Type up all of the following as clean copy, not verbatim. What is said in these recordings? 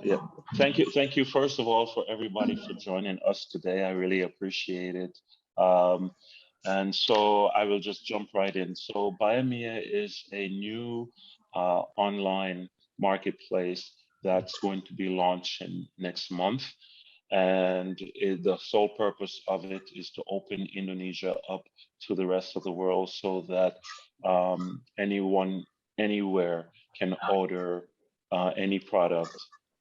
Yeah. Thank you first of all for everybody for joining us today. I really appreciate it. Um, and so I will just jump right in. So Buyamia is a new online marketplace that's going to be launching next month. And the sole purpose of it is to open Indonesia up to the rest of the world so that anyone, anywhere can order any product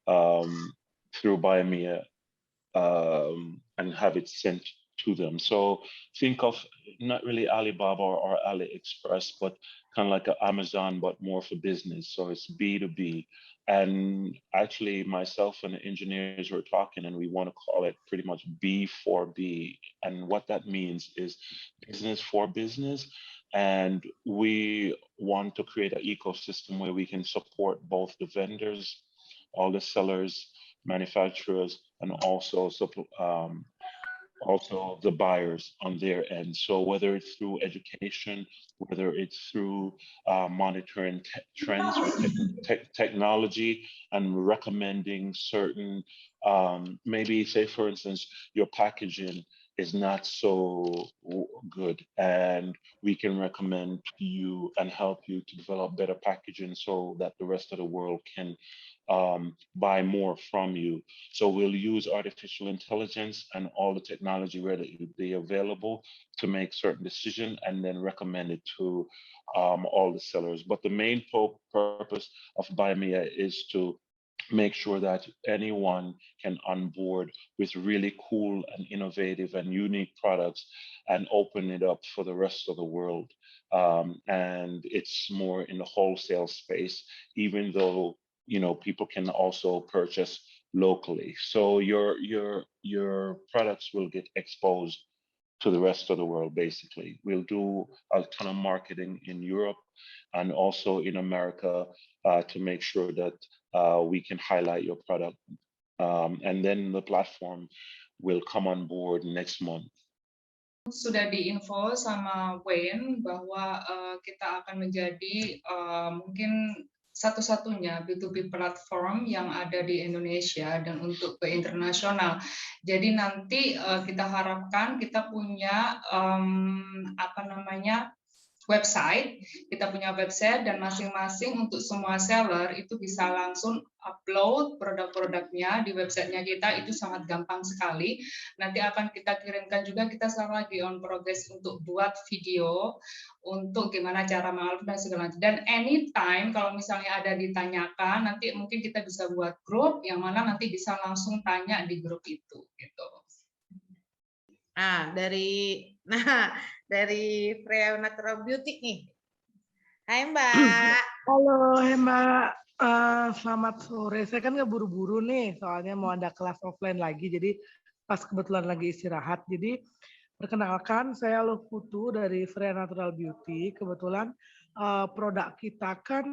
um, through Buyamia and have it sent to them. So think of not really Alibaba or AliExpress, but kind of like an Amazon, but more for business. So it's B2B. And actually, myself and the engineers were talking, and we want to call it pretty much B4B. And what that means is business for business. And we want to create an ecosystem where we can support both the vendors, all the sellers, manufacturers, and also the buyers on their end. So whether it's through education, whether it's through monitoring trends with technology and recommending certain, maybe say for instance, your packaging is not so good, and we can recommend to you and help you to develop better packaging so that the rest of the world can buy more from you. So we'll use artificial intelligence and all the technology readily available to make certain decisions and then recommend it to all the sellers. But the main purpose of Buyamia is to make sure that anyone can onboard with really cool and innovative and unique products and open it up for the rest of the world. And it's more in the wholesale space, even though people can also purchase locally. So your products will get exposed to the rest of the world. Basically, we'll do a ton of marketing in Europe and also in America to make sure that we can highlight your product, and then the platform will come on board next month. Sudah diinfo sama Wayne bahwa kita akan menjadi mungkin satu-satunya B2B platform yang ada di Indonesia dan untuk ke internasional. Jadi nanti kita harapkan kita punya website, kita punya website dan masing-masing untuk semua seller itu bisa langsung upload produk-produknya di websitenya kita, itu sangat gampang sekali. Nanti akan kita kirimkan juga, kita sekarang lagi on progress untuk buat video untuk gimana cara mengupload dan segala macam. Dan anytime kalau misalnya ada ditanyakan, nanti mungkin kita bisa buat grup yang mana nanti bisa langsung tanya di grup itu gitu. Dari Freya Natural Beauty nih. Hai Mbak. Halo Mbak, selamat sore. Saya kan nggak buru-buru nih, soalnya mau ada kelas offline lagi, jadi pas kebetulan lagi istirahat. Jadi perkenalkan, saya Putu dari Freya Natural Beauty. Kebetulan produk kita kan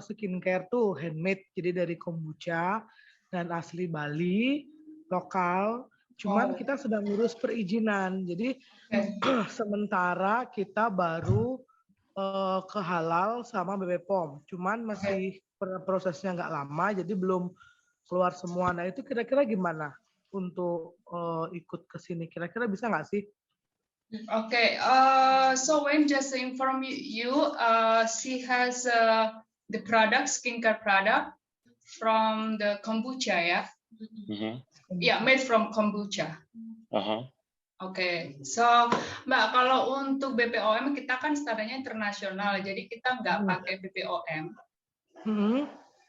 skincare tuh handmade, jadi dari kombucha dan asli Bali, lokal. Cuman kita sedang ngurus perizinan, jadi sementara kita baru ke halal sama BPOM, cuman masih prosesnya nggak lama, jadi belum keluar semua. Nah itu kira-kira gimana untuk ikut ke sini? Kira-kira bisa nggak sih? Okay, so when just to inform you, she has the product, skincare product from the kombucha, ya? Yeah, made from kombucha. Oke, so Mbak, kalau untuk BPOM kita kan standarnya internasional, jadi kita nggak pakai BPOM.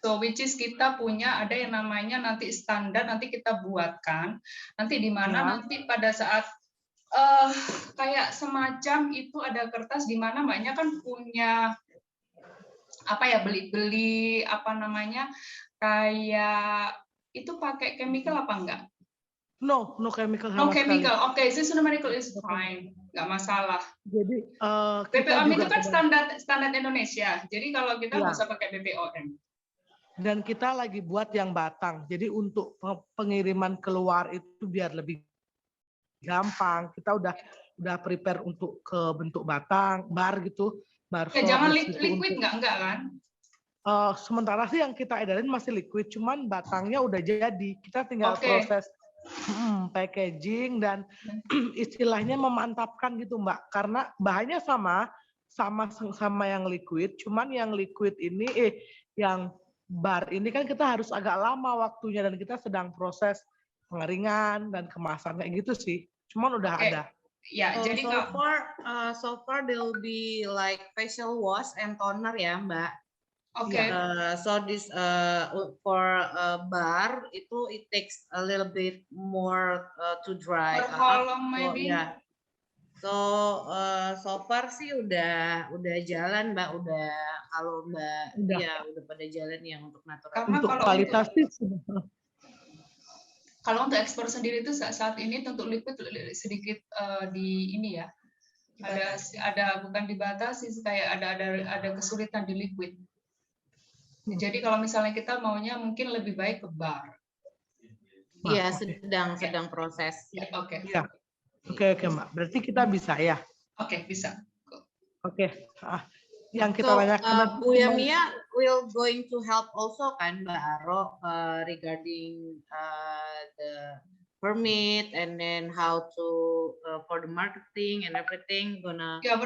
So which is kita punya ada yang namanya nanti standar, nanti kita buatkan, nanti di mana nanti pada saat kayak semacam itu ada kertas di mana Mbaknya kan punya beli-beli kayak itu pakai chemical apa enggak? No chemical. No chemical. Oke, systematic is fine, nggak masalah. Jadi BPOM itu kan standar Indonesia. Jadi kalau kita nggak usah pakai BPOM. Dan kita lagi buat yang batang. Jadi untuk pengiriman keluar itu biar lebih gampang. Kita udah prepare untuk ke bentuk batang, bar gitu. Ya, jangan liquid enggak kan? sementara sih yang kita edarin masih liquid, cuman batangnya udah jadi. Kita tinggal proses packaging dan istilahnya memantapkan gitu Mbak. Karena bahannya sama yang liquid, cuman yang liquid ini yang bar ini kan kita harus agak lama waktunya dan kita sedang proses pengeringan dan kemasan kayak gitu sih. Cuman udah ada. Ya, So, jadi so far there will be like facial wash and toner ya Mbak. Oke. So this for bar itu it takes a little bit more to dry. For how long maybe? Yeah. So so far sih udah jalan Mbak, udah kalau Mbak ya udah pada jalan yang untuk natural. Karena untuk kalau kualitas sih kalau untuk ekspor sendiri itu saat ini untuk liquid sedikit di ini ya. Ada bukan dibatasi kayak ada kesulitan di liquid. Jadi kalau misalnya kita maunya mungkin lebih baik ke bar. Iya, sedang proses. Ya, oke. Ya. Oke Mbak. Berarti kita bisa ya? Oke, bisa. Oke. Yang kita tanyakan Buyamia will going to help also kan Mbak Aro regarding the permit and then how to for the marketing and everything for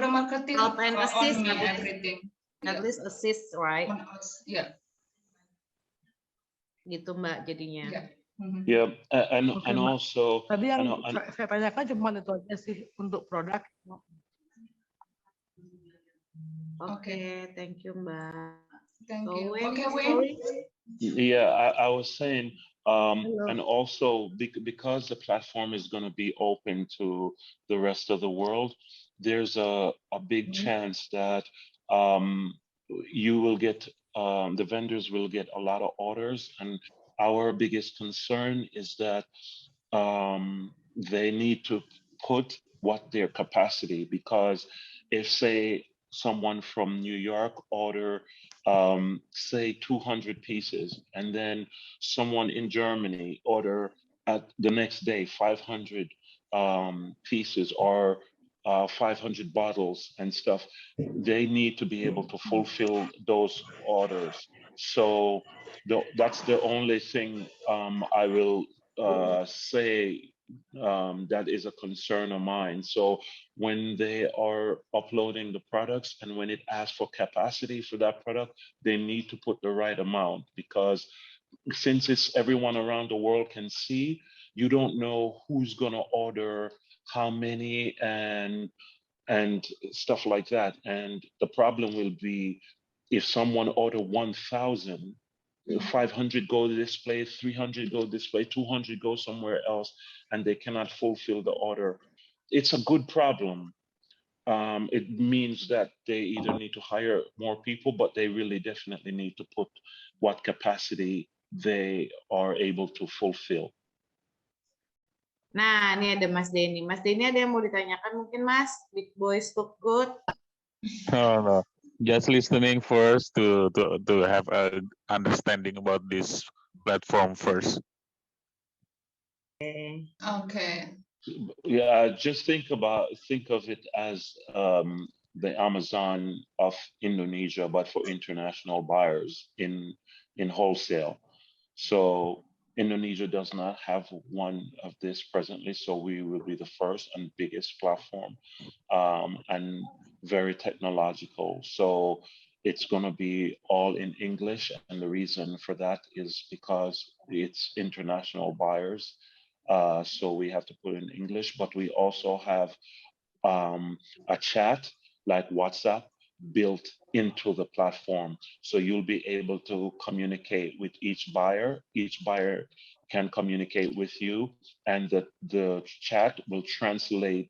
the marketing help and assist everything. At least assist, right? Yeah. Gitu Mbak jadinya. Yeah, and also tadi yang saya tanyakan cuma itu aja sih untuk produk. Okay, thank you Mbak. Thank you. Okay, Wayne. Yeah, I was saying, and also because the platform is going to be open to the rest of the world, there's a big chance that you will get the vendors will get a lot of orders, and our biggest concern is that they need to put what their capacity, because if say someone from New York order say 200 pieces, and then someone in Germany order at the next day 500 pieces or 500 bottles and stuff, they need to be able to fulfill those orders. So that's the only thing I will say that is a concern of mine. So when they are uploading the products and when it asks for capacity for that product, they need to put the right amount, because since it's everyone around the world can see, you don't know who's going to order how many and stuff like that. And the problem will be if someone order 1,000, 500 go to this place, 300 go this place, 200 go somewhere else, and they cannot fulfill the order. It's a good problem. It means that they either need to hire more people, but they really definitely need to put what capacity they are able to fulfill. Nah, ini ada Mas Denny. Mas Denny ada yang mau ditanyakan mungkin Mas? Big Boys Look Good. No. Just listening first to have a understanding about this platform first. Okay. Yeah, just think of it as the Amazon of Indonesia, but for international buyers in wholesale. So Indonesia does not have one of this presently, so we will be the first and biggest platform, and very technological. So it's going to be all in English, and the reason for that is because it's international buyers. So we have to put in English, but we also have a chat like WhatsApp built into the platform. So you'll be able to communicate with each buyer. Each buyer can communicate with you, and the chat will translate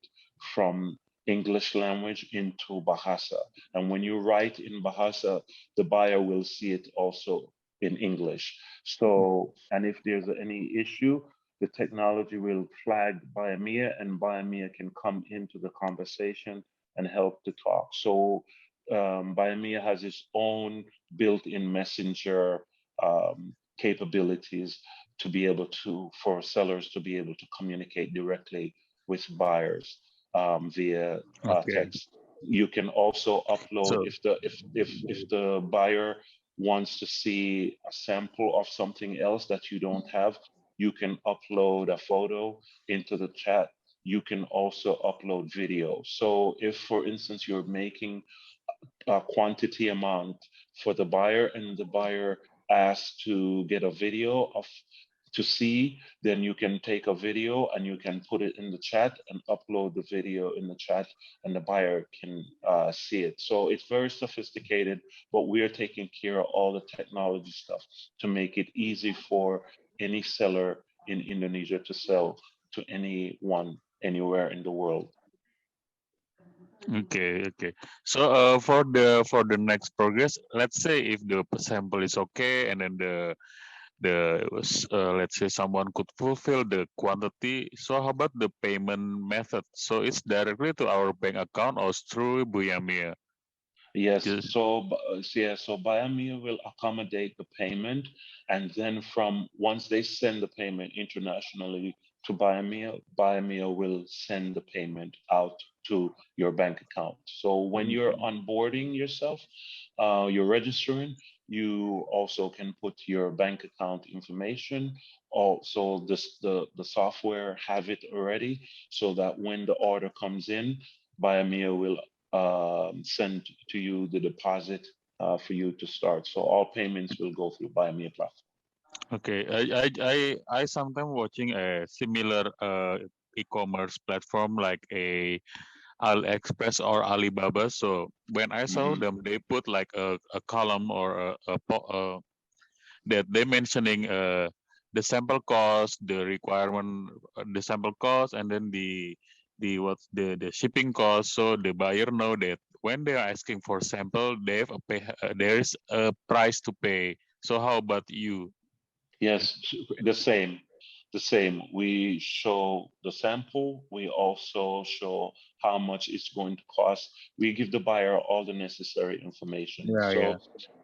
from English language into Bahasa. And when you write in Bahasa, the buyer will see it also in English. So, and if there's any issue, the technology will flag Buyamia, and Buyamia can come into the conversation and help to talk. So Buyamia has its own built-in messenger capabilities to be able to, for sellers to be able to communicate directly with buyers via text. You can also upload, if the buyer wants to see a sample of something else that you don't have, you can upload a photo into the chat. You can also upload video. So if, for instance, you're making a quantity amount for the buyer and the buyer asks to get a video of to see, then you can take a video and you can put it in the chat and upload the video in the chat, and the buyer can see it. So it's very sophisticated, but we are taking care of all the technology stuff to make it easy for any seller in Indonesia to sell to anyone anywhere in the world. Okay, okay. So for the next progress, let's say if the sample is okay, and then let's say someone could fulfill the quantity. So how about the payment method? So it's directly to our bank account or through Buyamia? Yes, Just- so Buyamia will accommodate the payment, and then from once they send the payment internationally to Buyamia, Buyamia will send the payment out to your bank account. So when you're onboarding yourself, you're registering, you also can put your bank account information. Also, the software have it already, so that when the order comes in, Buyamia will send to you the deposit for you to start. So all payments will go through Buyamia platform. Okay, I sometimes watching a similar e-commerce platform like a AliExpress or Alibaba. So when I saw Mhm. them, they put like a column or that they mentioning the sample cost, the requirement, the sample cost, and then the what's the shipping cost. So the buyer know that when they are asking for sample, they have there is a price to pay. So how about you? Yes, the same. The same. We show the sample. We also show how much it's going to cost. We give the buyer all the necessary information. Yeah, yeah.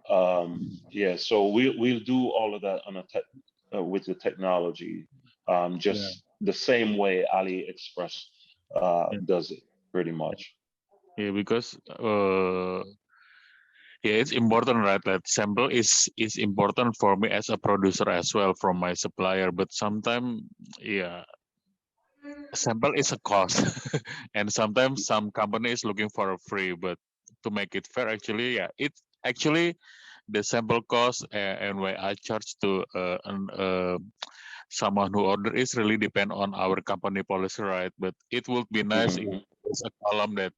So, yeah, so we'll do all of that on with the technology, Yeah. just the same way AliExpress Yeah, does it, pretty much. yeah, because yeah, it's important, right? That sample is important for me as a producer as well from my supplier. But sometimes, yeah, sample is a cost, and sometimes some company is looking for a free. But to make it fair, actually, yeah, it's actually the sample cost and where I charge to someone who order is really depend on our company policy, right? But it would be nice if Mhm. there's a column that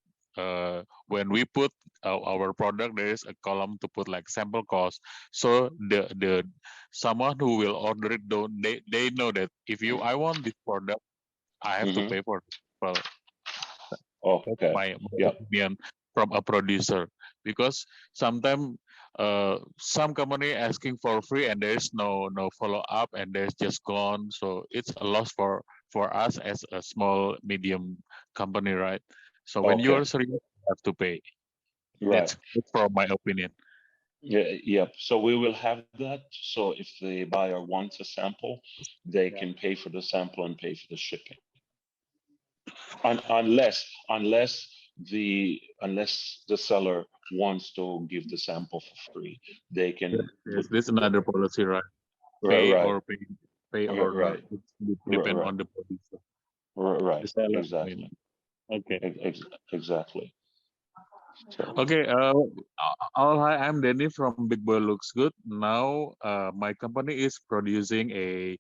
when we put our product, there is a column to put like sample cost. So the someone who will order it, don't they know that if you I want this product, I have to Mhm. pay for it. Well, that's Okay. my Yep. opinion from a producer, because sometimes some company asking for free and there's no follow up and there's just gone, so it's a loss for us as a small medium company, right? So when you Okay. are serious, you have to pay. Right. That's from my opinion. Yeah, yep. So we will have that. So if the buyer wants a sample, they Yeah. can pay for the sample and pay for the shipping. Unless the seller wants to give the sample for free, they Yes, can yes, put this is another policy, right? right, Pay right, or pay or not. right, It's right, depend right, on the producer. The right. seller, I mean. Exactly. Okay. Exactly. So. Okay, all hi, I'm Denny from Big Boy Looks Good. Now, my company is producing a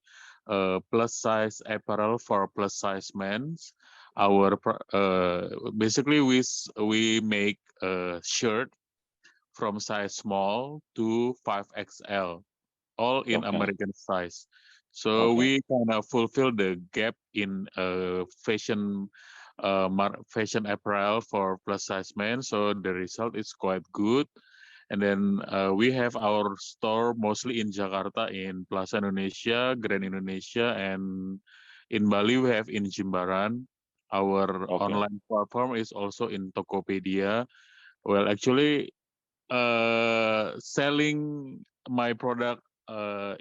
plus size apparel for plus size men's. Basically we make a shirt from size small to 5XL, all in Okay. American size. So Okay. we kind of fulfill the gap in fashion apparel for plus size men. So the result is quite good. And then we have our store mostly in Jakarta, in Plaza Indonesia, Grand Indonesia, and in Bali we have in Jimbaran. Our Okay. online platform is also in Tokopedia. Well, actually, selling my product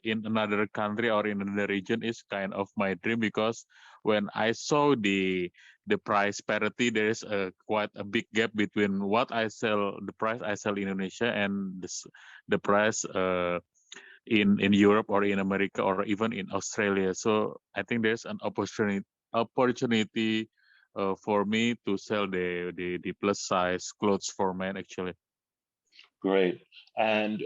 in another country or in another region is kind of my dream, because when I saw the price parity, there is quite a big gap between the price I sell in Indonesia and the price in Europe or in America or even in Australia. So I think there's an opportunity for me to sell the plus size clothes for men actually. Great. And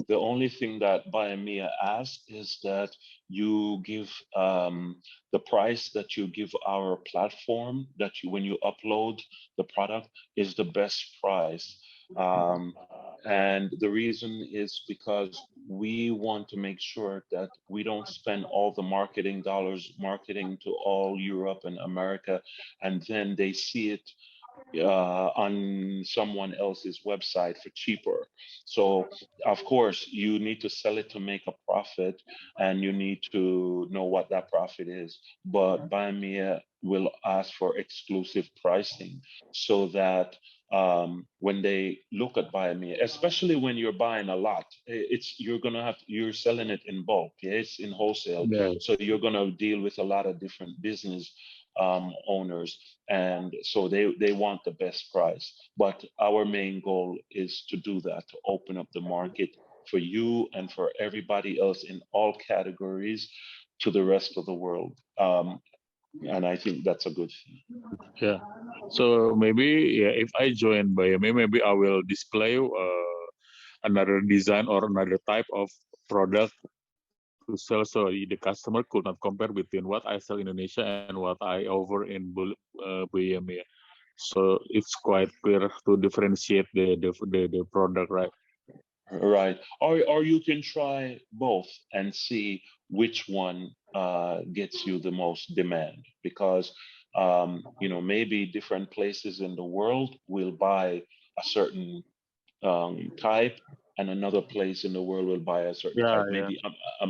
the only thing that Buyamia asks is that you give the price that you give our platform, that you, when you upload the product, is the best price. Um, and the reason is because we want to make sure that we don't spend all the marketing dollars marketing to all Europe and America, and then they see it on someone else's website for cheaper. So, of course, you need to sell it to make a profit, and you need to know what that profit is. But Buyamia will ask for exclusive pricing so that when they look at Buyamia, especially when you're buying a lot, it's you're selling it in bulk, yeah, it's in wholesale, Yeah. so you're gonna deal with a lot of different business owners, and so they want the best price. But our main goal is to do that, to open up the market for you and for everybody else in all categories to the rest of the world. And I think that's a good thing. Yeah. So maybe, yeah, if I join Buyamia, maybe I will display another design or another type of product to sell, so the customer could not compare between what I sell in Indonesia and what I offer in Buyamia. So it's quite clear to differentiate the product, right? Right. Or you can try both and see which one gets you the most demand, because maybe different places in the world will buy a certain type, and another place in the world will buy a certain Yeah, type. yeah. Maybe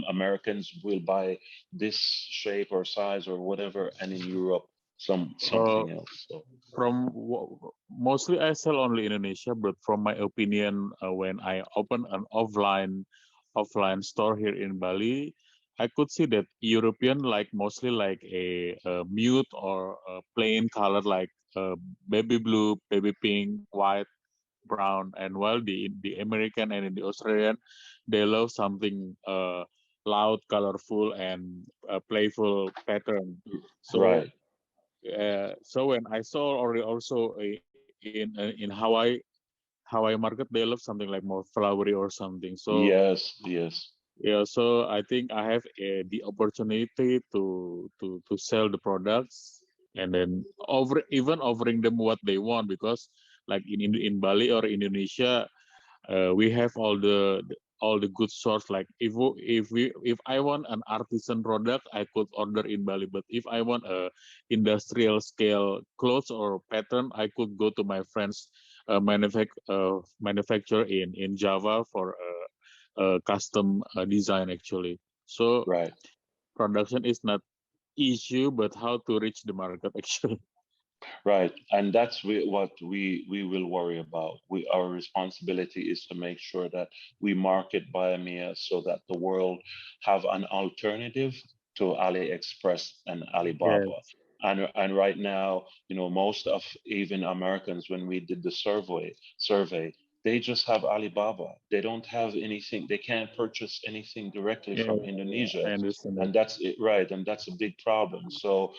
Americans will buy this shape or size or whatever, and in Europe Uh, something else. So Mostly I sell only Indonesia, but from my opinion, when I open an offline store here in Bali, I could see that European like mostly like a mute or a plain color like baby blue, baby pink, white, brown, and while the American and the Australian, they love something loud, colorful, and playful pattern. So right, so when I saw already also in how I market, they love something like more flowery or something. So yes, yes, yeah, so I think I have the opportunity to sell the products, and then even offering them what they want, because like in Bali or Indonesia, we have all the good source. Like if I want an artisan product, I could order in Bali. But if I want a industrial scale clothes or pattern, I could go to my friends manufacturer in Java for custom design actually. So right. production is not issue, but how to reach the market actually. Right, and that's what we will worry about. Our responsibility is to make sure that we market Biomea so that the world have an alternative to AliExpress and Yeah. Alibaba. And right now, most of even Americans, when we did the survey, they just have Alibaba. They don't have anything. They can't purchase anything directly Yeah, from yeah, Indonesia, I understand that. and that's it, right? And that's a big problem. So,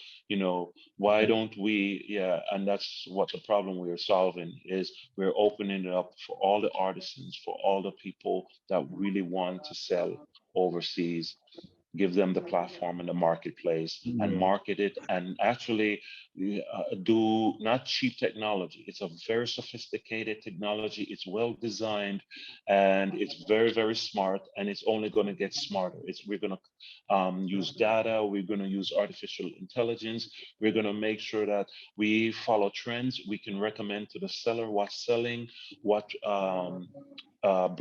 why Yeah. don't we, yeah, and that's what the problem we are solving is. We're opening it up for all the artisans, for all the people that really want to sell overseas, give them the platform in the marketplace and Yeah. market it, and actually do not cheap technology. It's a very sophisticated technology. It's well designed, and it's very, very smart, and it's only going to get smarter. We're going to use data. We're going to use artificial intelligence. We're going to make sure that we follow trends. We can recommend to the seller what's selling, what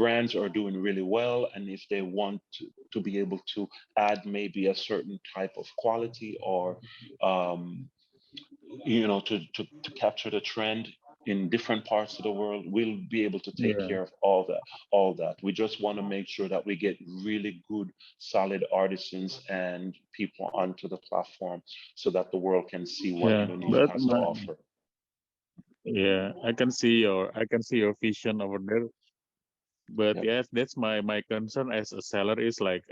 brands are doing really well, and if they want to be able to add maybe a certain type of quality, or to capture the trend, in different parts of the world, we'll be able to take Yeah. care of all that. We just want to make sure that we get really good, solid artisans and people onto the platform so that the world can see what Yeah. Indonesia But has to offer. yeah, I can see your vision over there. But Yep. yes, that's my concern as a seller is like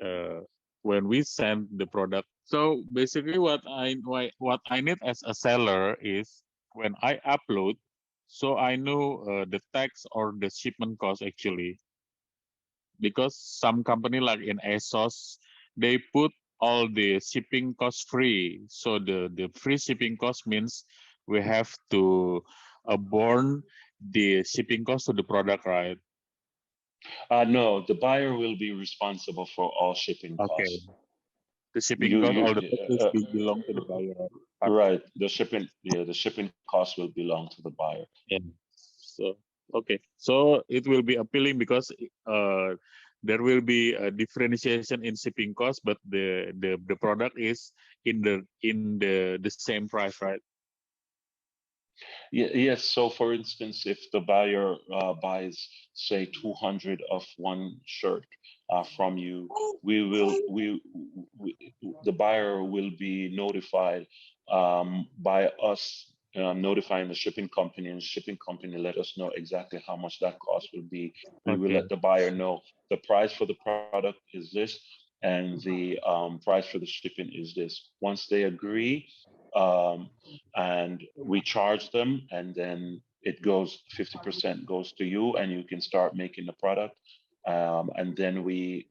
when we send the product. So basically what I need as a seller is when I upload, so I know the tax or the shipment cost actually, because some company like in ASOS, they put all the shipping cost free. So the free shipping cost means we have to born the shipping cost to the product, right? No, the buyer will be responsible for all shipping Okay. costs. The shipping You, cost, all the you, taxes belong to the buyer. right. The shipping cost will belong to the buyer. Yeah. So okay. So it will be appealing because there will be a differentiation in shipping cost, but the product is in the same price, right? Yes. So, for instance, if the buyer buys, say, 200 of one shirt from you, we the buyer will be notified by us notifying the shipping company, and the shipping company let us know exactly how much that cost will be. We will Okay. let the buyer know the price for the product is this, and the price for the shipping is this. Once they agree, um, and we charge them, and then it goes 50% goes to you, and you can start making the product. And then we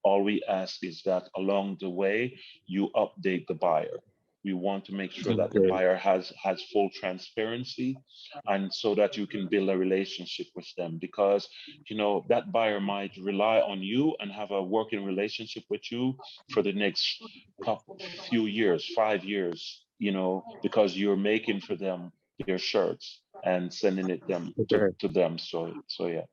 all we ask is that along the way you update the buyer. We want to make sure that the Okay. buyer has full transparency, and so that you can build a relationship with them, because that buyer might rely on you and have a working relationship with you for the next few years, 5 years, because you're making for them their shirts and sending it them to, Okay. to them. So yeah.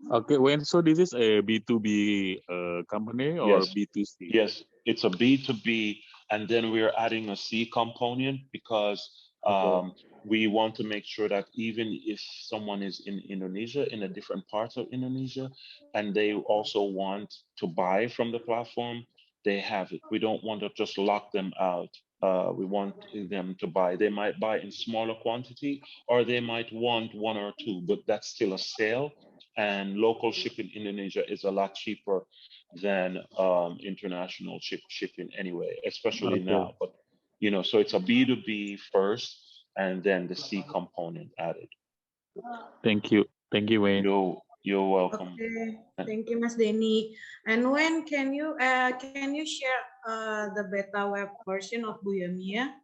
Okay. When so this is a B2B company or Yes. B2C? Yes, it's a B2B, and then we're adding a C component because Okay. we want to make sure that even if someone is in Indonesia, in a different part of Indonesia, and they also want to buy from the platform, they have it. We don't want to just lock them out. We want them to buy. They might buy in smaller quantity, or they might want one or two, but that's still a sale. And local shipping in Indonesia is a lot cheaper than international shipping anyway, especially Okay. now. But so it's a B2B first, and then the C component added. Thank you. Thank you, Wayne. You're welcome. Okay, thank you, Mas Denny. And when can you share the beta web version of Buyamia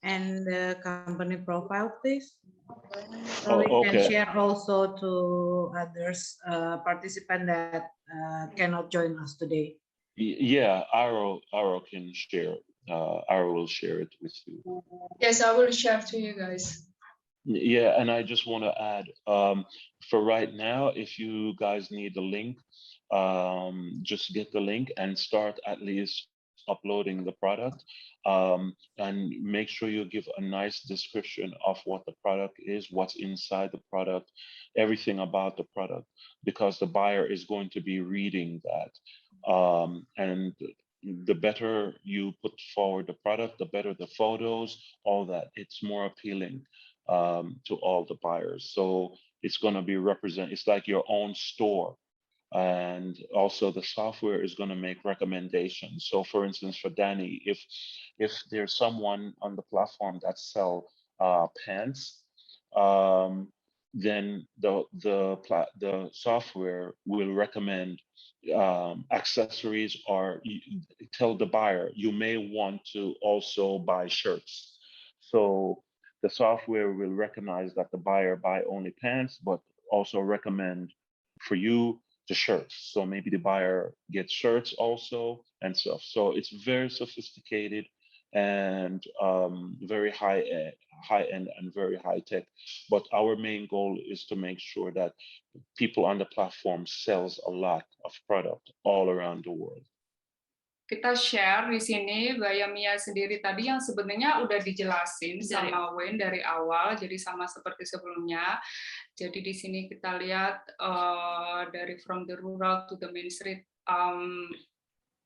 and the company profile, please? So we Oh, can okay. share also to others participants that cannot join us today. Yeah, Aro can share. Aro will share it with you. Yes, I will share to you guys. Yeah, and I just want to add, for right now, if you guys need the link, just get the link and start at least uploading the product, and make sure you give a nice description of what the product is, what's inside the product, everything about the product, because the buyer is going to be reading that. And the better you put forward the product, the better the photos, all that. It's more appealing to all the buyers. So it's going to be represent. It's like your own store, and also the software is going to make recommendations. So, for instance, for Danny, if there's someone on the platform that sell pants, um, then the software will recommend accessories, or tell the buyer you may want to also buy shirts. So the software will recognize that the buyer buy only pants, but also recommend for you the shirts. So maybe the buyer gets shirts also and stuff. So it's very sophisticated and very high end and very high tech. But our main goal is to make sure that people on the platform sells a lot of product all around the world. kita share di sini Buyamia sendiri tadi yang sebenarnya udah dijelasin sama Wayne dari awal, jadi sama seperti sebelumnya. Jadi di sini kita lihat dari from the rural to the main street.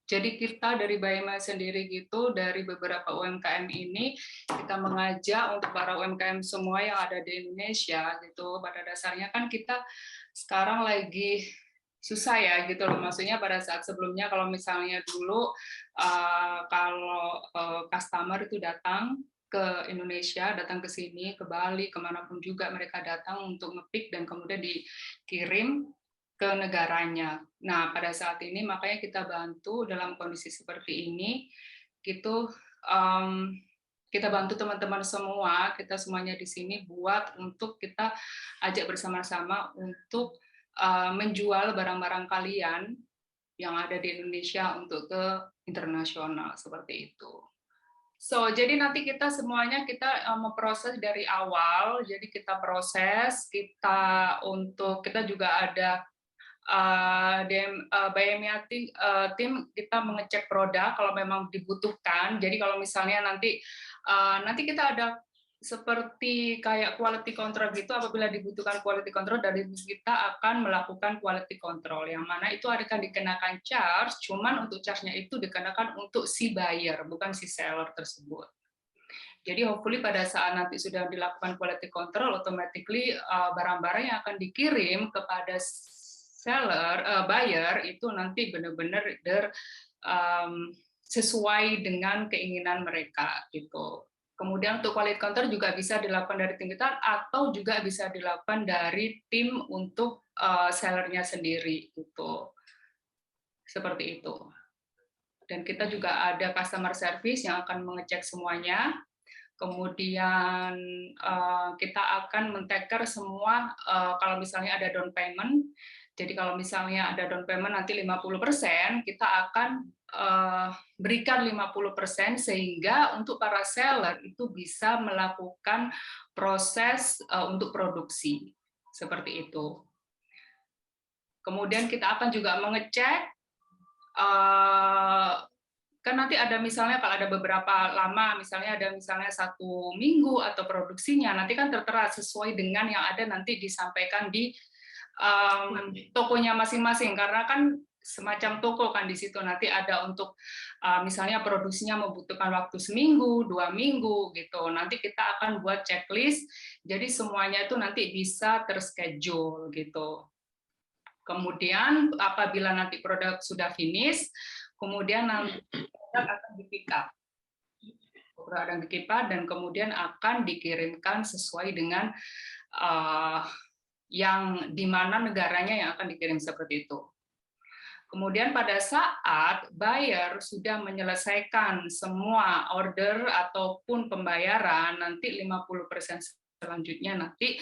Jadi kita dari Buyamia sendiri gitu, dari beberapa UMKM ini, kita mengajak untuk para UMKM semua yang ada di Indonesia gitu. Pada dasarnya kan kita sekarang lagi susah ya gitu loh. Maksudnya pada saat sebelumnya kalau misalnya dulu kalau customer itu datang ke Indonesia, datang ke sini, ke Bali, kemanapun juga mereka datang untuk ngepick dan kemudian dikirim ke negaranya. Nah, pada saat ini makanya kita bantu dalam kondisi seperti ini, gitu. Kita bantu teman-teman semua, kita semuanya di sini buat untuk kita ajak bersama-sama untuk menjual barang-barang kalian yang ada di Indonesia untuk ke internasional seperti itu. So, jadi nanti kita semuanya kita memproses dari awal, jadi kita proses, kita juga ada Buyamia tim kita mengecek produk kalau memang dibutuhkan. Jadi kalau misalnya nanti kita ada seperti kayak quality control gitu, apabila dibutuhkan quality control dari kita akan melakukan quality control yang mana itu akan dikenakan charge, cuman untuk charge-nya itu dikenakan untuk si buyer bukan si seller tersebut. Jadi hopefully pada saat nanti sudah dilakukan quality control, automatically barang-barang yang akan dikirim kepada buyer itu nanti benar-benar sesuai dengan keinginan mereka gitu. Kemudian untuk quality control juga bisa dilakukan dari tim kita atau juga bisa dilakukan dari tim untuk sellernya sendiri gitu. Seperti itu. Dan kita juga ada customer service yang akan mengecek semuanya. Kemudian kita akan men-take semua kalau misalnya ada down payment. Jadi kalau misalnya ada down payment nanti 50%, kita akan berikan 50% sehingga untuk para seller itu bisa melakukan proses untuk produksi. Seperti itu. Kemudian kita akan juga mengecek kan nanti ada misalnya kalau ada beberapa lama, misalnya ada 1 minggu atau produksinya, nanti kan tertera sesuai dengan yang ada nanti disampaikan di tokonya masing-masing, karena kan semacam toko kan di situ nanti ada untuk misalnya produksinya membutuhkan waktu 1 minggu, 2 minggu gitu. Nanti kita akan buat checklist, jadi semuanya itu nanti bisa terschedule gitu. Kemudian apabila nanti produk sudah finish, kemudian nanti produk akan di-pick up. Produk akan di-pick up dan kemudian akan dikirimkan sesuai dengan yang di mana negaranya yang akan dikirim seperti itu. Kemudian pada saat buyer sudah menyelesaikan semua order ataupun pembayaran, nanti 50% selanjutnya nanti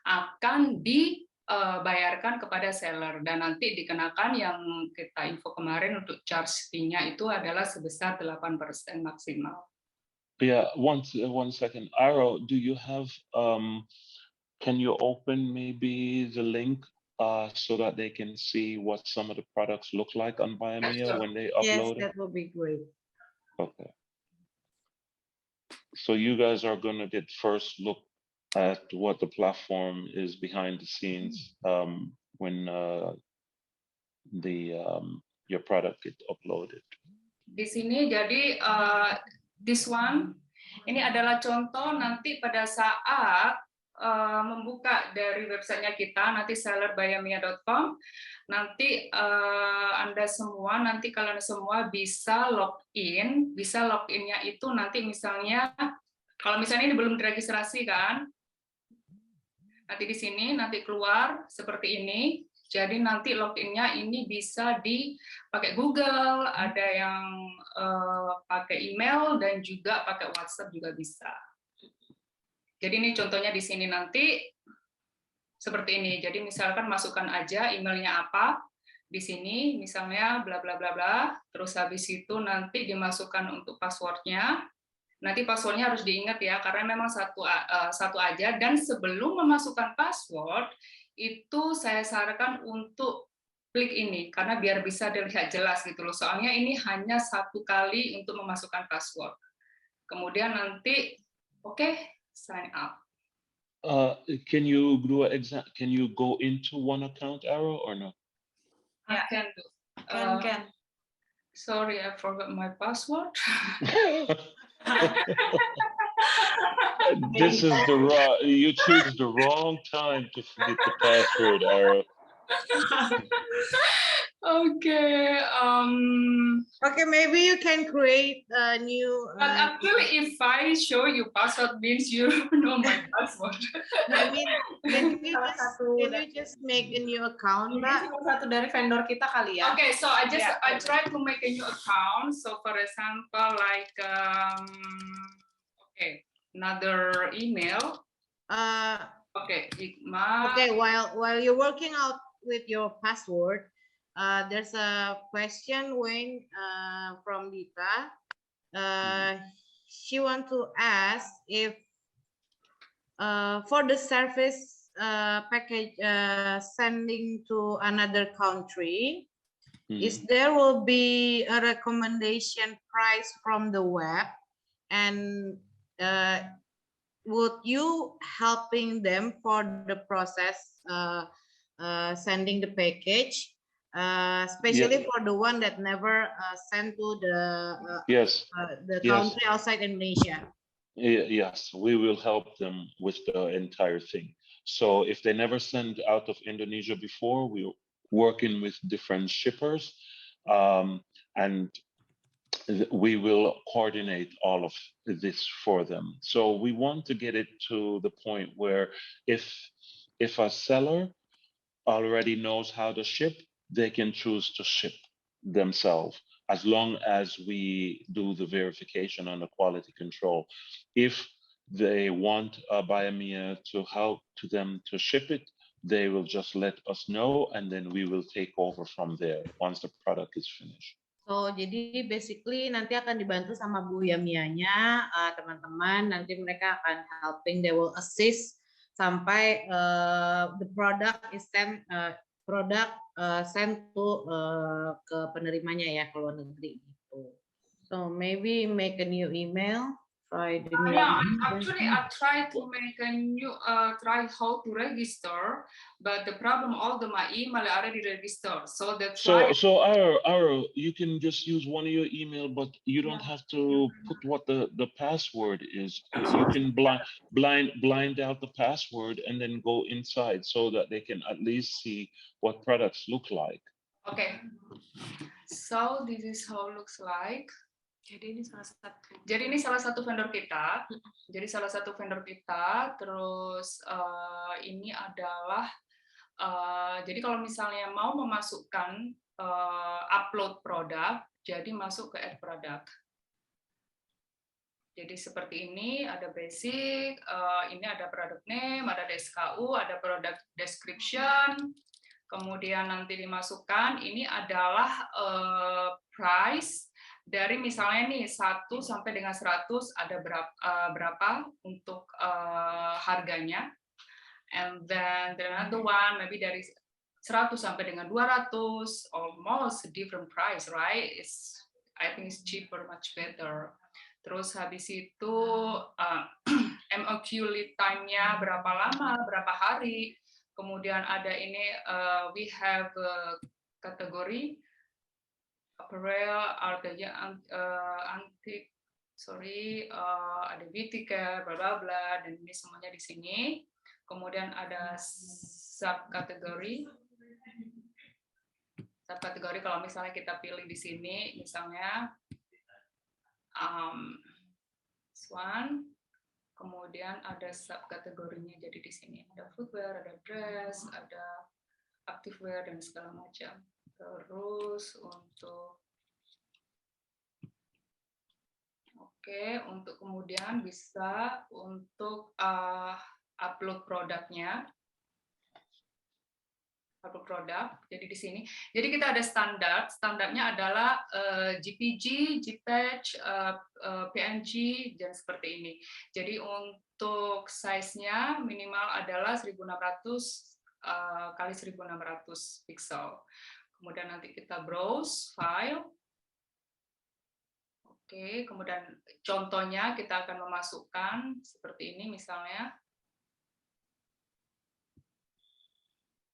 akan dibayarkan kepada seller dan nanti dikenakan yang kita info kemarin untuk charge fee-nya itu adalah sebesar 8% maksimal. Yeah, one second. Aro, do you have can you open maybe the link so that they can see what some of the products look like on Buyamia when they upload it? Yes, that will be great. Okay. So you guys are going to get first look at what the platform is behind the scenes when your product gets uploaded. Di sini jadi this one ini adalah contoh nanti pada saat membuka dari websitenya kita nanti sellerbuyamia.com nanti Anda semua nanti kalian semua bisa loginnya itu nanti misalnya kalau misalnya ini belum diregistrasi kan nanti di sini nanti keluar seperti ini. Jadi nanti loginnya ini bisa dipakai Google, ada yang pakai email dan juga pakai WhatsApp juga bisa. Jadi ini contohnya di sini nanti seperti ini. Jadi misalkan masukkan aja emailnya apa di sini, misalnya bla bla bla bla. Terus habis itu nanti dimasukkan untuk passwordnya. Nanti passwordnya harus diingat ya, karena memang satu aja. Dan sebelum memasukkan password itu saya sarankan untuk klik ini karena biar bisa dilihat jelas gitu loh. Soalnya ini hanya satu kali untuk memasukkan password. Kemudian nanti sign up. Can you do an example? Can you go into one account, Arrow, or no? I can do. Can. Sorry, I forgot my password. This is the wrong. You choose the wrong time to forget the password, Arrow. Okay. Okay, maybe you can create a new. But actually, if I show you password, means you know my password. I mean, can you just make a new account, Mbak? Salah satu dari vendor kita kali ya. Okay, so I try to make a new account. So for example, like another email. Okay, Igma. Okay, while you're working out with your password, there's a question from Dita. She want to ask if for the service package sending to another country, is there will be a recommendation price from the web, and would you helping them for the process sending the package, especially for the one that never sent to the country outside Indonesia? Yes, we will help them with the entire thing. So if they never sent out of Indonesia before, we're working with different shippers, and we will coordinate all of this for them. So we want to get it to the point where if a seller already knows how to ship, they can choose to ship themselves, as long as we do the verification and the quality control. If they want Buyamia to help to them to ship it, they will just let us know, and then we will take over from there once the product is finished. So, jadi basically nanti akan dibantu sama Buyamianya, teman-teman. Nanti mereka akan helping, they will assist sampai the product is sent sent to ke penerimanya ya, ke luar negeri gitu. So maybe make a new email. Actually, I tried to make a new try how to register, but the problem all my email already registered. So that's why. So Arrow, you can just use one of your email, but you don't have to put what the password is. You can blind out the password and then go inside so that they can at least see what products look like. Okay. So this is how it looks like. Jadi ini salah satu vendor kita. Terus ini adalah jadi kalau misalnya mau memasukkan upload produk, jadi masuk ke add product. Jadi seperti ini, ada basic, ini ada product name, ada SKU, ada product description, kemudian nanti dimasukkan. Ini adalah price. Dari misalnya nih 1 sampai dengan 100 ada berapa untuk harganya, and then another one maybe dari 100 sampai dengan 200, almost a different price, right? I think it's cheaper, much better. Terus habis itu MOQ lead time-nya berapa lama, berapa hari. Kemudian ada ini we have kategori apparel, artisan, antik, ada beauty care, bla bla bla, dan ini semuanya di sini. Kemudian ada subkategori. Subkategori kalau misalnya kita pilih di sini, misalnya this one. Kemudian ada subkategorinya, jadi di sini ada footwear, ada dress, ada activewear dan segala macam. Terus untuk untuk kemudian bisa untuk upload produknya. Upload produk. Jadi di sini. Jadi kita ada standarnya adalah JPG, JPEG, PNG dan seperti ini. Jadi untuk size-nya minimal adalah 1600 kali 1600 pixel. Kemudian nanti kita browse file. Oke, kemudian contohnya kita akan memasukkan seperti ini misalnya.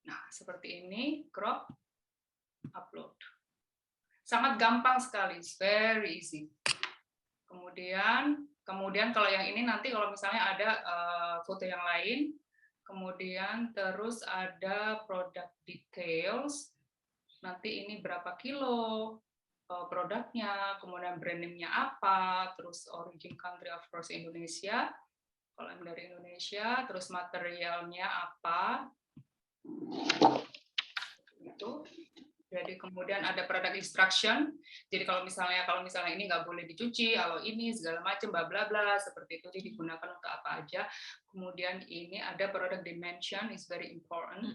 Nah, seperti ini, crop, upload. Sangat gampang sekali, very easy. Kemudian kalau yang ini nanti kalau misalnya ada foto yang lain, kemudian terus ada product details, nanti ini berapa kilo produknya, kemudian brand name-nya apa, terus origin country of course Indonesia, kalau yang dari Indonesia, terus materialnya apa, itu. Jadi kemudian ada product instruction. Jadi kalau misalnya ini nggak boleh dicuci, kalau ini segala macam bla bla bla seperti itu digunakan untuk apa aja. Kemudian ini ada product dimension is very important.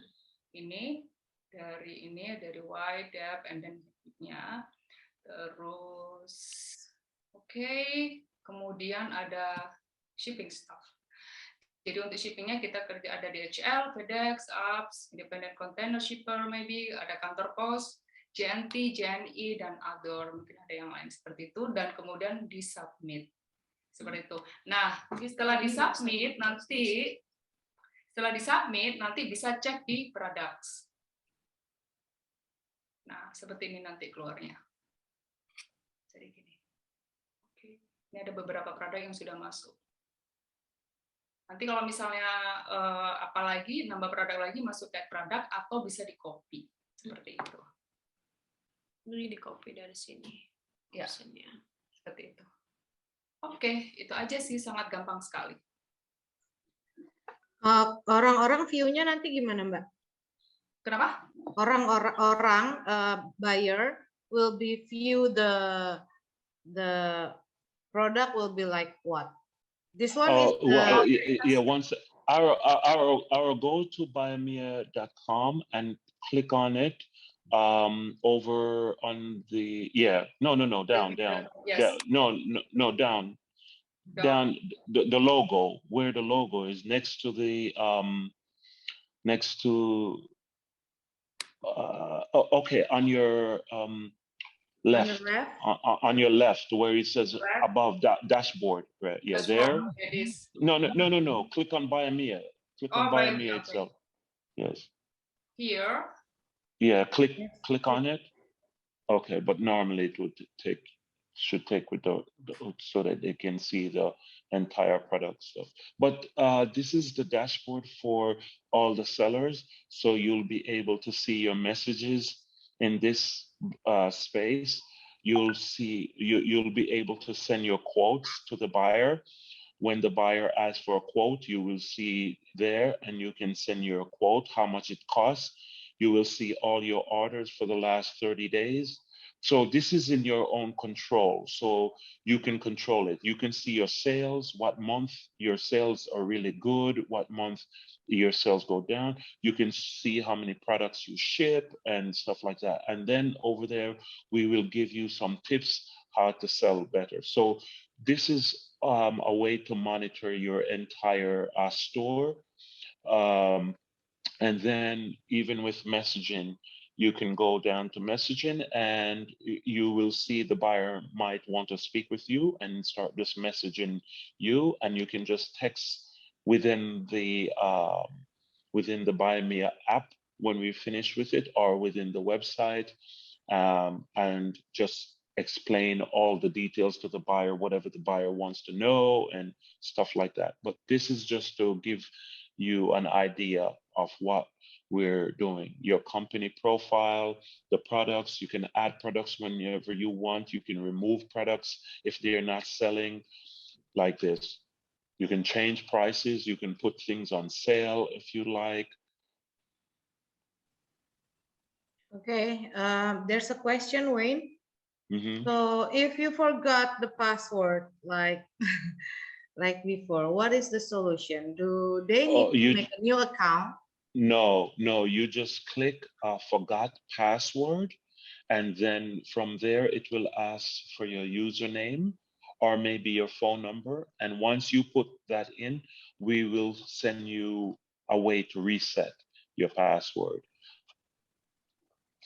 Ini dari wide, depth, and then nya. Terus oke, kemudian ada shipping stuff. Jadi untuk shippingnya kita kerja ada DHL, FedEx, APS, Independent Container Shipper, maybe ada kantor pos, JNT, JNI, dan other, mungkin ada yang lain seperti itu, dan kemudian disubmit seperti itu. Nah, setelah disubmit nanti bisa cek di Products. Nah, seperti ini nanti keluarnya. Jadi gini. Oke, ini ada beberapa produk yang sudah masuk. Nanti kalau misalnya apalagi nambah produk lagi masuk tag produk atau bisa di copy seperti itu. Ini di copy dari sini. Ya, seperti itu. Oke, itu aja sih, sangat gampang sekali. Orang-orang view-nya nanti gimana, Mbak? Kenapa? Orang buyer will be view the product will be like what? This one is once our go to Buyamia.com and click on it over on the down Yes. down the logo, where the logo is next to the on your left, on your left, where it says above dashboard, right? Yeah, there. No. Click on Buyamia. Click on Buyamia itself. Yes. Here. Yeah, click on it. Okay, but normally it should take with the so that they can see the entire product stuff. But this is the dashboard for all the sellers, so you'll be able to see your messages in this space. You'll be able to send your quotes to the buyer. When the buyer asks for a quote, you will see there, and you can send your quote, how much it costs. You will see all your orders for the last 30 days. So this is in your own control. So you can control it. You can see your sales, what month your sales are really good, what month your sales go down. You can see how many products you ship and stuff like that. And then over there, we will give you some tips how to sell better. So this is a way to monitor your entire store. And then even with messaging, you can go down to messaging and you will see the buyer might want to speak with you and start just messaging you, and you can just text within the Buyamia app when we finish with it, or within the website, and just explain all the details to the buyer, whatever the buyer wants to know and stuff like that. But this is just to give you an idea of what we're doing. Your company profile, the products, you can add products whenever you want. You can remove products if they're not selling, like this. You can change prices. You can put things on sale if you like. Okay, there's a question, Wayne. Mm-hmm. So if you forgot the password, like before, what is the solution? Do they need to make a new account? No, you just click forgot password, and then from there it will ask for your username or maybe your phone number. And once you put that in, we will send you a way to reset your password.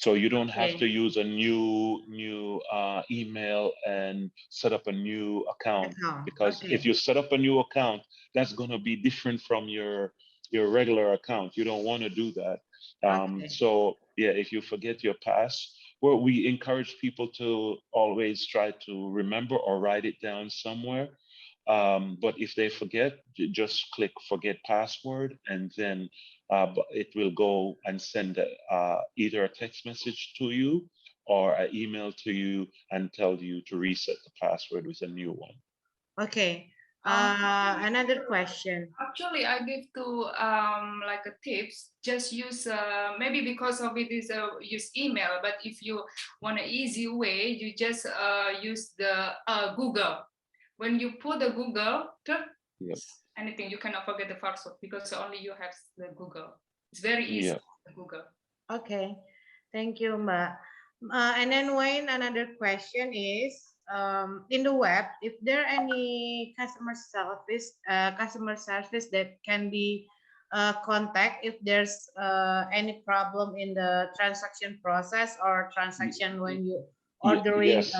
So you don't have to Okay. use a new email and set up a new account, Account. because if Okay. you set up a new account, that's going to be different from your regular account. You don't want to do that. Okay. So yeah, if you forget your password, we encourage people to always try to remember or write it down somewhere. But if they forget, just click forget password, and then it will go and send either a text message to you or an email to you and tell you to reset the password with a new one. Okay. Another question. Actually, I give to like a tips. Just use maybe because of it is use email, but if you want an easy way, you just use the Google. When you put the Google, Yep. anything you cannot forget the password because only you have the Google. It's very easy. Yeah. Google. Okay. Thank you, Mbak. And then Wayne, another question is, in the web, if there any customer service that can be contact if there's any problem in the transaction process or transaction when you ordering Yes.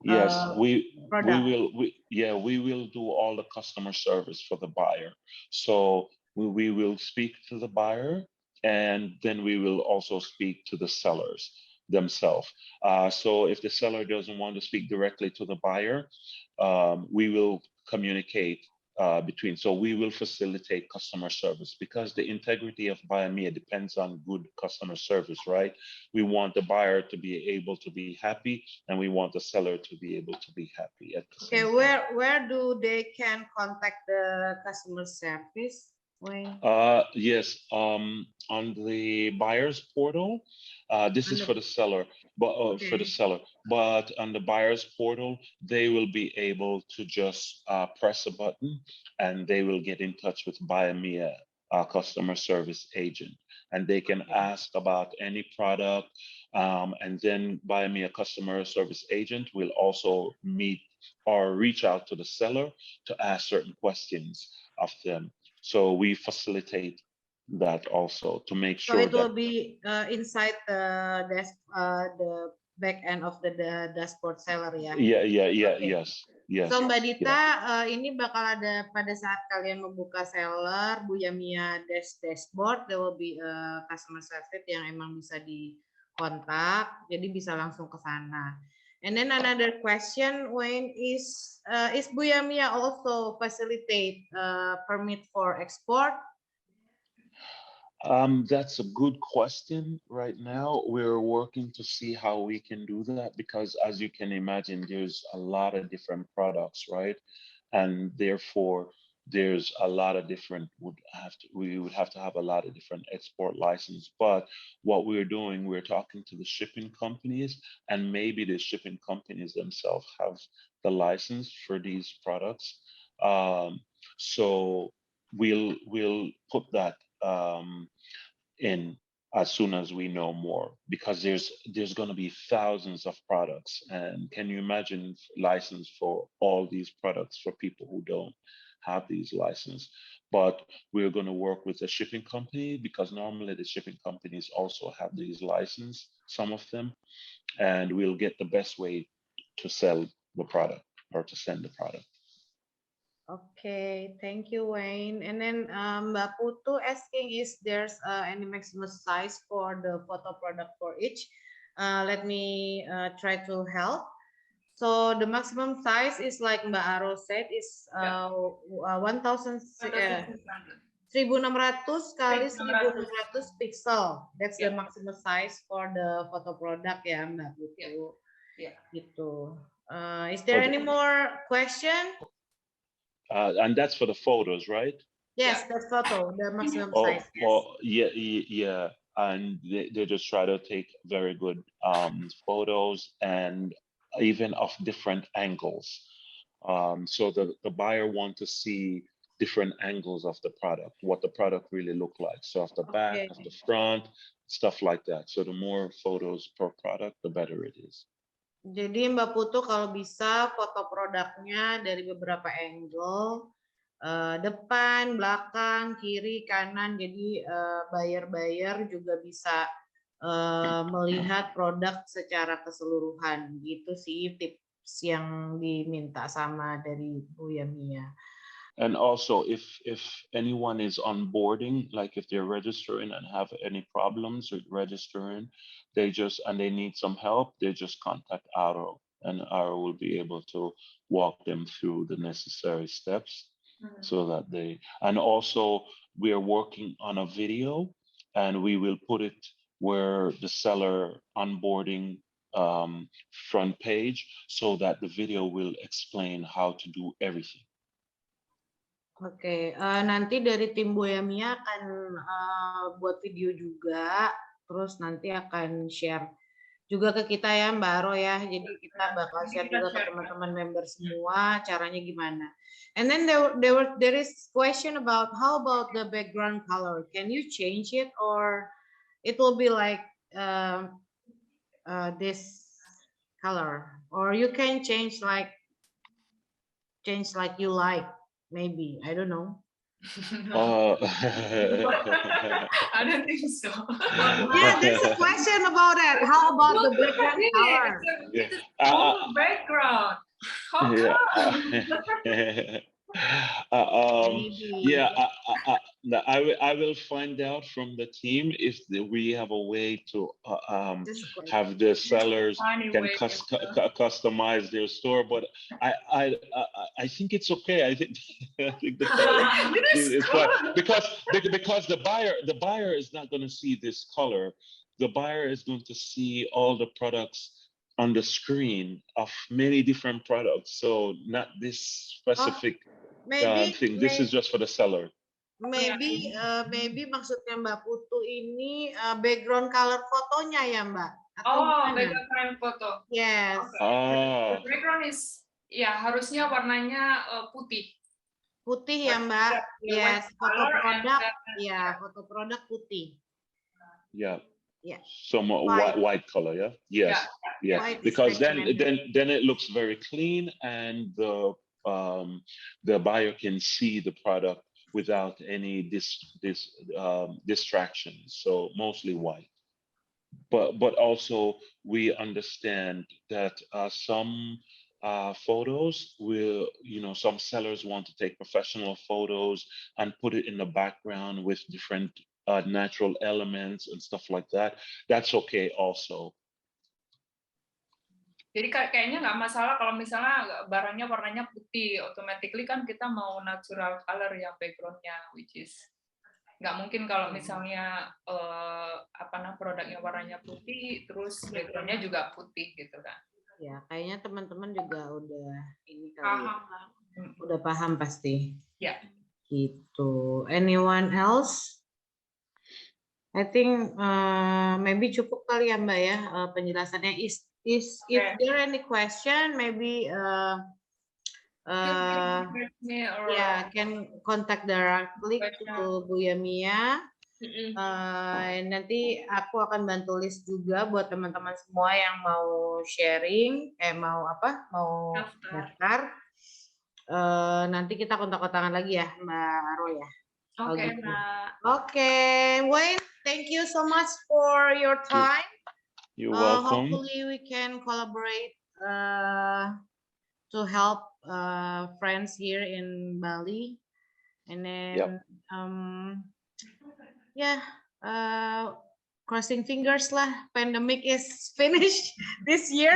Yes, product. we will do all the customer service for the buyer. So we will speak to the buyer, and then we will also speak to the sellers themselves. So if the seller doesn't want to speak directly to the buyer, we will communicate between. So we will facilitate customer service, because the integrity of Buyamia depends on good customer service, right? We want the buyer to be able to be happy, and we want the seller to be able to be happy at the Okay, same time. where do they can contact the customer service? Wayne? Yes, on the buyer's portal, this is for the seller, but for the Okay. seller. But on the buyer's portal, they will be able to just press a button, and they will get in touch with Buyamia, customer service agent, and they can ask about any product, and then Buyamia customer service agent will also meet or reach out to the seller to ask certain questions of them. So we facilitate that also to make So sure it will that be inside the back end of the dashboard seller ya. Okay. yes, So Mbak Dita, yeah. ini bakal ada pada saat kalian membuka seller Buyamia dashboard, there will be a customer service yang emang bisa dikontak, jadi bisa langsung ke sana. And then another question, Wayne, is Buyamia also facilitate permit for export? That's a good question. Right now, we're working to see how we can do that, because as you can imagine, there's a lot of different products, right? And therefore, there's a lot of different we would have to have a lot of different export license. But what we're doing, we're talking to the shipping companies, and maybe the shipping companies themselves have the license for these products. So we'll put that in as soon as we know more, because there's going to be thousands of products, and can you imagine license for all these products for people who don't have these licenses? But we're going to work with a shipping company, because normally the shipping companies also have these licenses, some of them, and we'll get the best way to sell the product or to send the product. Okay, thank you, Wayne. And then Mbak Putu asking is there's any maximum size for the photo product for each. Let me try to help. So the maximum size is like Mbak Aro said is 1,000 1.600 kali 1.600 pixel. That's the maximum size for the photo product ya Mbak Putu. Gitu. Is there any more question? And that's for the photos, right? Yes, that's photo, the maximum size. Yes. Oh, yeah. And they just try to take very good photos, and even of different angles. So the buyer want to see different angles of the product, what the product really look like. So of the back, of the front, stuff like that. So the more photos per product, the better it is. Jadi Mbak Putu kalau bisa foto produknya dari beberapa angle, depan, belakang, kiri, kanan. Jadi buyer juga bisa melihat produk secara keseluruhan. Gitu sih tips yang diminta sama dari Buyamia. And also, if anyone is onboarding, like if they're registering and have any problems with registering, they need some help, they just contact Aro, and Aro will be able to walk them through the necessary steps so that and also we are working on a video, and we will put it where the seller onboarding front page, so that the video will explain how to do everything. Oke, nanti dari tim Buyamia akan buat video juga, terus nanti akan share juga ke kita ya Mbak Aro ya. Jadi kita bakal share juga ke teman-teman member semua caranya gimana. And then there is question about how about the background color? Can you change it or it will be like this color, or you can change like you like? Maybe, I don't know. I don't think so. Yeah, there's a question about that. How about the background color? It's all background. How come? Yeah, I will find out from the team if we have a way to have the sellers can customize their store, but I think it's okay. I think the color is fine, because the buyer is not going to see this color. The buyer is going to see all the products on the screen of many different products, so not this specific thing. This is just for the seller. Maybe maksudnya Mbak Putu ini background color fotonya ya Mbak? Background foto. Yes. Okay. The background is harusnya warnanya putih. Putih ya Mbak. Yes. Foto produk. Foto produk putih. Yeah. Yeah. Some white color, yeah. Yes. Yeah. Because then it looks very clean, and the buyer can see the product without any distractions. So mostly white. But also we understand that some photos will, some sellers want to take professional photos and put it in the background with different natural elements and stuff like that. That's okay also. Jadi kayaknya nggak masalah kalau misalnya barangnya warnanya putih, automatically kan kita mau natural color yang backgroundnya, which is nggak mungkin kalau misalnya produknya warnanya putih, terus backgroundnya juga putih gitu kan? Ya, kayaknya teman-teman juga udah ini kali udah paham pasti. Ya. Gitu. Anyone else? I think maybe cukup kali ya Mbak ya penjelasannya. If there any question, maybe can contact directly to Buyamia. Nanti aku akan bantu list juga buat teman-teman semua yang mau sharing, mau daftar. Nanti kita kontak-kontakan lagi ya Mbak Aro ya. Oke, Mbak. Oke, Wayne, thank you so much for your time. You're welcome. Hopefully we can collaborate to help friends here in Bali, and then crossing fingers lah, pandemic is finished this year.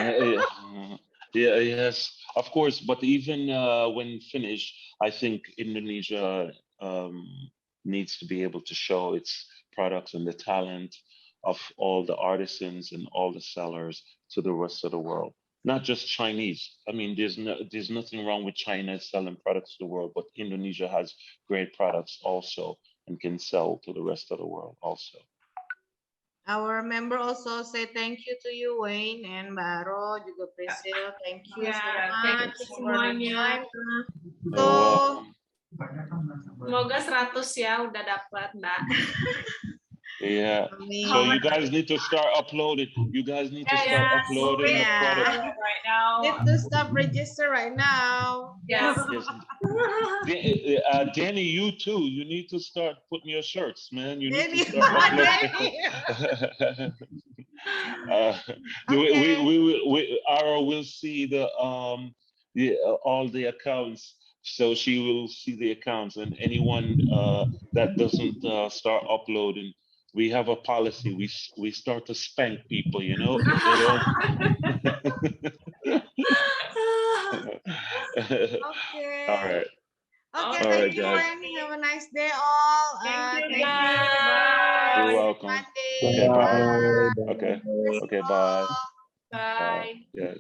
Yes, of course. But even when finished, I think Indonesia needs to be able to show its products and the talent of all the artisans and all the sellers to the rest of the world, not just Chinese. I mean, there's nothing wrong with China selling products to the world, but Indonesia has great products also and can sell to the rest of the world also. Our member also say thank you to you, Wayne, and Mbak Aro juga Priscil. Thank you so much semuanya. So, semoga 100 ya udah dapat Mbak. Yeah. So you guys need to start uploading. You guys need to start uploading the product. Right now. Need to stop register right now. Yes. Yes. Danny, you too. You need to start putting your shirts, man. You need to Danny. start uploading. Ara will see all the accounts, so she will see the accounts, and anyone that doesn't start uploading, we have a policy. We start to spank people, you know, if they don't. Okay. All right. Okay, All thank right, you, guys. and have a nice day, all. Thank you, Thank you. guys. You're See you welcome. Monday. Okay, bye. Bye. Okay. Bless you Okay, bye. all. Bye. Yes.